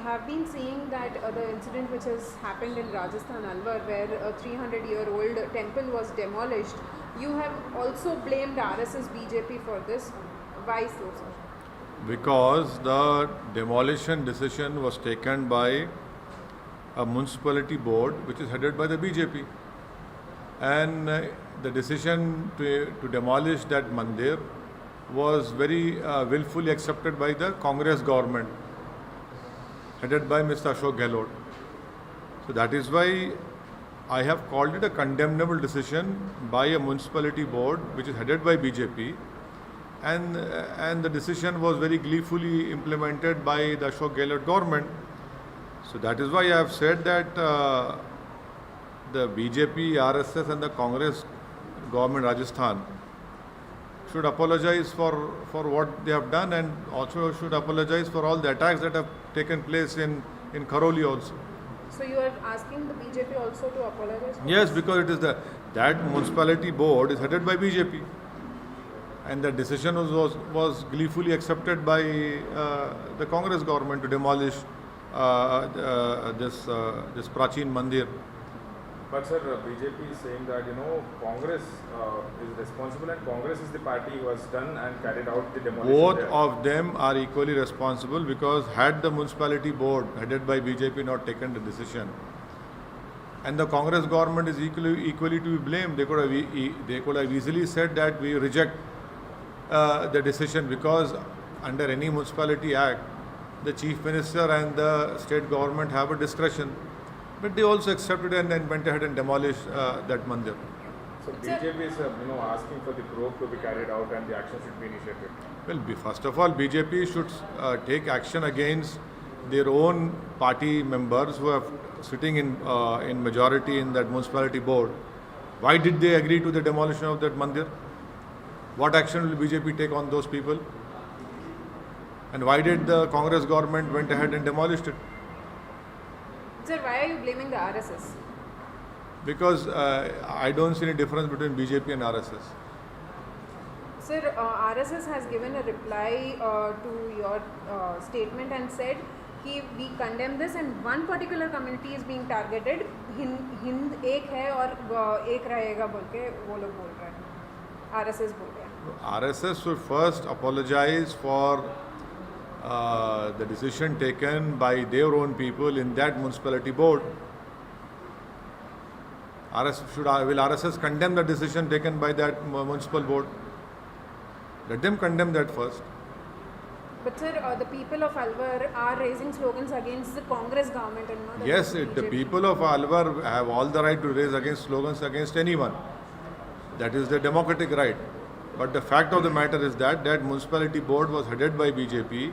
have been seeing that the incident which has happened in Rajasthan, Alvar, where a 300-year-old temple was demolished. You have also blamed RSS BJP for this. Why so, sir? Because the demolition decision was taken by a municipality board which is headed by the BJP. And the decision to demolish that mandir was very willfully accepted by the Congress government headed by Mr. Ashok Gehlot. So that is why I have called it a condemnable decision by a municipality board which is headed by BJP, and the decision was very gleefully implemented by the Ashok Gehlot government. So that is why I have said that the BJP, RSS and the Congress government Rajasthan should apologize for what they have done, and also should apologize for all the attacks that have taken place in Karoli also. So you are asking the BJP also to apologize? Yes, because it is that municipality board is headed by BJP, and the decision was gleefully accepted by the Congress government to demolish this Prachin Mandir. But sir, BJP is saying that Congress is responsible, and Congress is the party who has done and carried out the demolition. Both of them are equally responsible, because had the municipality board headed by BJP not taken the decision, and the Congress government is equally to be blamed, they could have easily said that we reject the decision, because under any municipality act, the chief minister and the state government have a discretion. But they also accepted and then went ahead and demolished that mandir. So BJP is asking for the probe to be carried out and the action should be initiated. Well, first of all, BJP should take action against their own party members who are sitting in majority in that municipality board. Why did they agree to the demolition of that mandir? What action will BJP take on those people? And why did the Congress government went ahead and demolished it? Sir, why are you blaming the RSS? Because I don't see any difference between BJP and RSS. Sir, RSS has given a reply to your statement and said कि we condemn this and one particular community is being targeted. Hind एक है और एक रहेगा बोल के वो लोग बोल रहे हैं. RSS बोल रहे हैं. RSS should first apologize for the decision taken by their own people in that municipality board. Will RSS condemn the decision taken by that municipal board? Let them condemn that first. But sir, the people of Alvar are raising slogans against the Congress government and not Yes, against the BJP. people of Alvar have all the right to raise against slogans against anyone. That is their democratic right. But the fact of the matter is that municipality board was headed by BJP.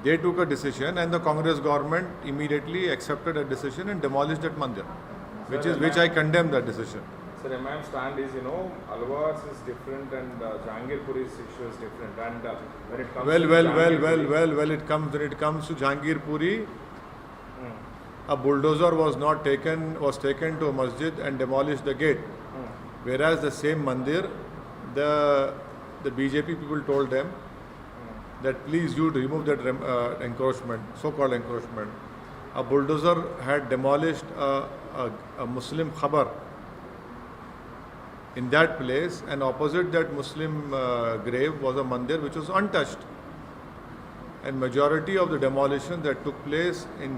They took a decision, and the Congress government immediately accepted a decision and demolished that mandir, which I condemn that decision. Sir, MIM stand is Alvar's is different and Jahangirpuri's issue is different, and when it comes when it comes to Jahangirpuri, a bulldozer was taken to a masjid and demolished the gate, whereas the same mandir, the BJP people told them that please you remove that encroachment, so-called encroachment. A bulldozer had demolished a Muslim khabar in that place, and opposite that Muslim grave was a mandir which was untouched. And majority of the demolition that took place in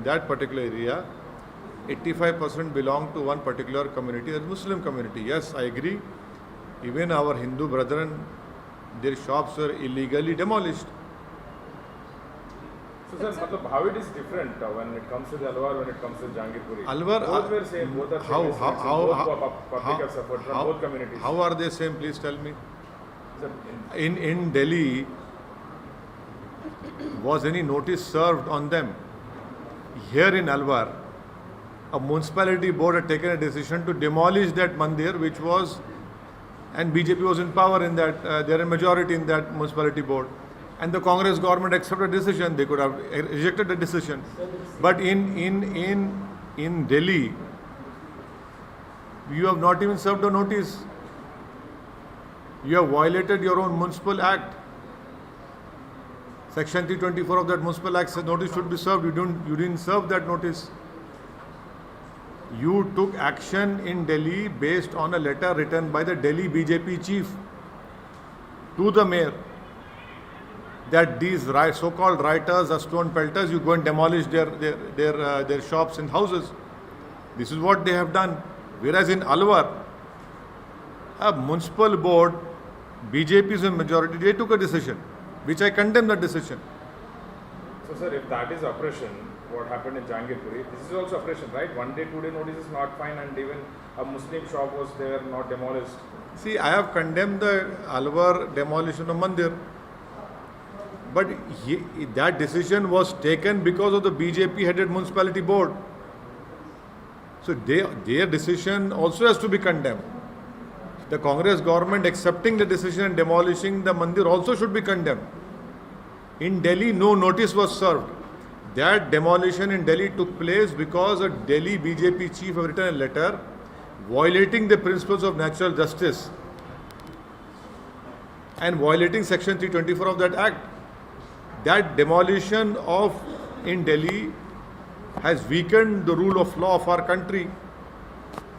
that particular area, 85% belonged to one particular community, the Muslim community. Yes, I agree. Even our Hindu brethren, their shops were illegally demolished. So sir, how it is different when it comes to the Alvar, when it comes to Jahangirpuri? Alvar, both were same, both are public have suffered from both communities. How are they same? Please tell me. Sir, In Delhi, was any notice served on them? Here in Alvar, a municipality board had taken a decision to demolish that mandir, which was, and BJP was in power in that, they are in majority in that municipality board. And the Congress government accepted the decision. They could have rejected the decision. But in Delhi, you have not even served a notice. You have violated your own municipal act. Section 324 of that Municipal Act says notice should be served. You didn't serve that notice. You took action in Delhi based on a letter written by the Delhi BJP chief to the mayor that these so-called rioters are stone pelters. You go and demolish their shops and houses. This is what they have done. Whereas in Alvar, a municipal board, BJP is in majority, they took a decision, which I condemn that decision. So sir, if that is oppression, what happened in Jangirpuri, this is also oppression, right? 1 day, 2 day notice is not fine, and even a Muslim shop was there, not demolished. See, I have condemned the Alvar demolition of Mandir. But that decision was taken because of the BJP headed municipality board. So their decision also has to be condemned. The Congress government accepting the decision and demolishing the Mandir also should be condemned. In Delhi, no notice was served. That demolition in Delhi took place because a Delhi BJP chief have written a letter violating the principles of natural justice and violating section 324 of that act. That demolition in Delhi has weakened the rule of law of our country.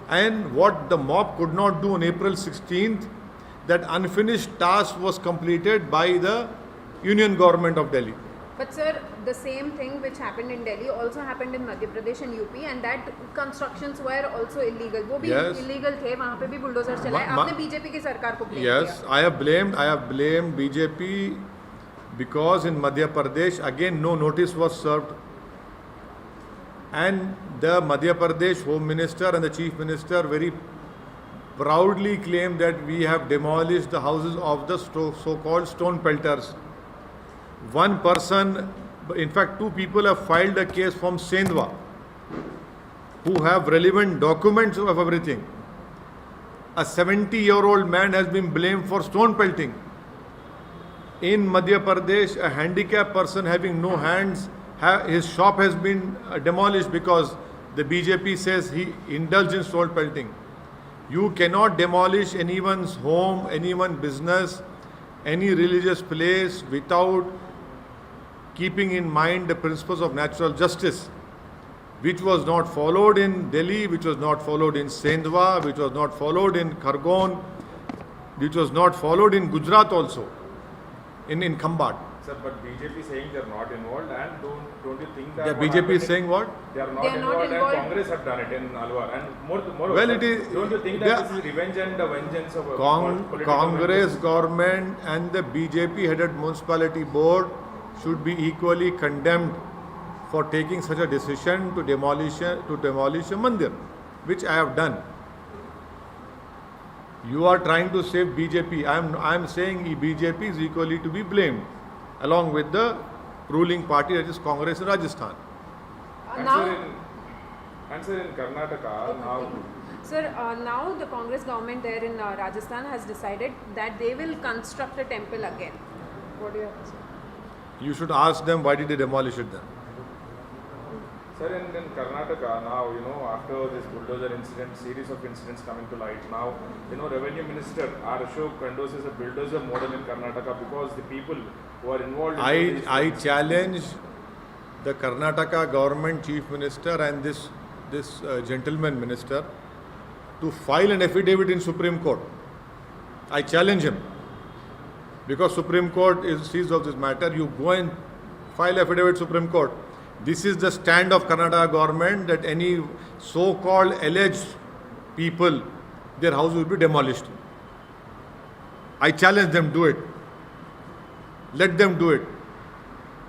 And what the mob could not do on April 16th, that unfinished task was completed by the Union Government of Delhi. But sir, the same thing which happened in Delhi also happened in Madhya Pradesh and UP, and that constructions were also illegal. वो भी Yes. illegal थे, वहाँ पे भी bulldozer चलाए. आपने BJP की सरकार को blame Yes, किया. I have blamed BJP because in Madhya Pradesh again no notice was served, and the Madhya Pradesh Home Minister and the Chief Minister very proudly claim that we have demolished the houses of the so-called stone pelters. One person, in fact 2 people have filed a case from Sendwa who have relevant documents of everything. A 70-year-old man has been blamed for stone pelting. In Madhya Pradesh, a handicapped person having no hands, his shop has been demolished because the BJP says he indulged in stone pelting. You cannot demolish anyone's home, anyone's business, any religious place without keeping in mind the principles of natural justice, which was not followed in Delhi, which was not followed in Sendwa, which was not followed in Khargon, which was not followed in Gujarat also, in Khambat. Sir, but BJP saying they are not involved, and don't you think that The what BJP happened is saying what? they are not They are not involved, involved. and Congress have done it in Alwar, and more Well, sir, it is- don't you think that this is revenge and vengeance of political Congress vengeance? government and the BJP headed municipality board should be equally condemned for taking such a decision to demolish a mandir, which I have done. You are trying to save BJP. I am saying BJP is equally to be blamed, along with the ruling party, that is Congress in Rajasthan. And sir, in Karnataka now. Sir, now the Congress government there in Rajasthan has decided that they will construct a temple again. What do you have to say? You should ask them why did they demolish it then. Sir, in Karnataka now, after this bulldozer incident, series of incidents coming to light, now, Revenue Minister R. Ashok endorses a bulldozer model in Karnataka because the people who are involved in I challenge the Karnataka government chief minister and this gentleman minister to file an affidavit in Supreme Court. I challenge him. Because Supreme Court is seized of this matter, you go and file affidavit Supreme Court. This is the stand of Karnataka government, that any so-called alleged people, their house will be demolished. I challenge them, do it. Let them do it.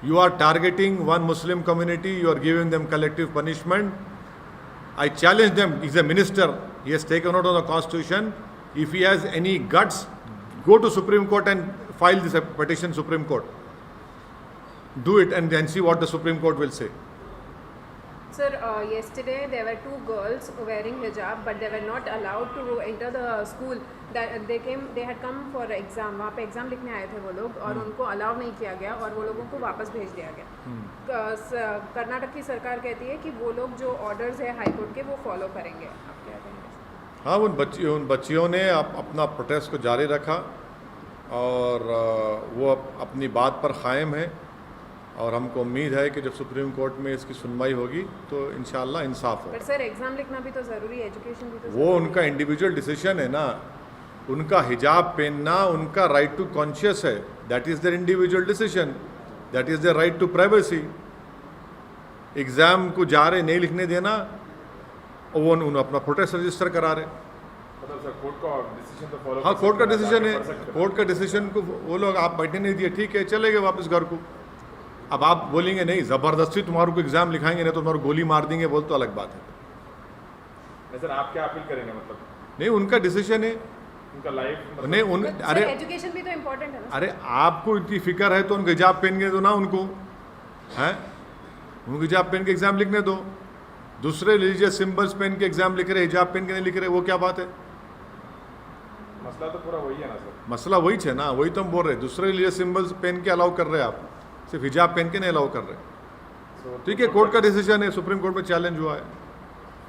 You are targeting one Muslim community, you are giving them collective punishment. I challenge them. He's a minister, he has taken out of the constitution. If he has any guts, go to Supreme Court and file this petition Supreme Court. Do it and then see what the Supreme Court will say. Sir, yesterday there were 2 girls wearing hijab, but they were not allowed to enter the school. That they had come for exam. वहाँ पे exam लिखने आए थे वो लोग, और उनको allow नहीं किया गया और वो लोगों को वापस भेज दिया गया. कर्नाटक की सरकार कहती है कि वो लोग जो ऑर्डर्स है हाई कोर्ट के वो फॉलो करेंगे. आप क्या कहेंगे? हाँ, उन बच्चियों ने अपना प्रोटेस्ट को जारी रखा और वो अपनी बात पर कायम है. और हमको उम्मीद है कि जब सुप्रीम कोर्ट में इसकी सुनवाई होगी तो इंशाल्लाह इंसाफ पर होगा। सर एग्जाम लिखना भी तो ज़रूरी है, एजुकेशन भी तो वो उनका इंडिविजुअल डिसीजन है ना, उनका हिजाब पहनना उनका राइट टू कॉन्शियस है, that is their individual decision, that is their right to privacy. Exam को जा रहे नहीं लिखने देना और वो उन्होंने अपना प्रोटेस्ट रजिस्टर करा रहे। मतलब सर कोर्ट का डिसीजन तो फॉलो हाँ, कोर्ट का डिसीजन है, कोर्ट का डिसीजन को वो लोग आप बैठने नहीं दिए, ठीक है चले गए वापस घर को। अब आप बोलेंगे नहीं ज़बरदस्ती तुम्हारे को एग्ज़ाम लिखाएंगे नहीं तो तुम्हारे गोली मार देंगे, बोल तो अलग बात है। नहीं सर आप क्या अपील करेंगे, मतलब नहीं, उनका डिसीजन है, उनका लाइफ नहीं उन अरे एजुकेशन भी तो इम्पोर्टेंट है ना। अरे आपको इतनी फिक्र है तो उनको हिजाब पहन के दो ना, उनको हैं, उनको हिजाब पहन के एग्ज़ाम लिखने दो। दूसरे रिलीजियस सिंबल्स पहन के एग्ज़ाम लिख रहे, हिजाब पहन के नहीं लिख रहे, वो क्या बात है? मसला तो पूरा वही है ना सर। मसला वही है ना, वही तो हम बोल रहे हैं, दूसरे रिलीजियस सिंबल्स पहन के अलाउ कर रहे हैं आप, सिर्फ हिजाब पहन के नहीं अलाउ कर रहे। ठीक है, कोर्ट का डिसीजन है, सुप्रीम कोर्ट में चैलेंज हुआ है।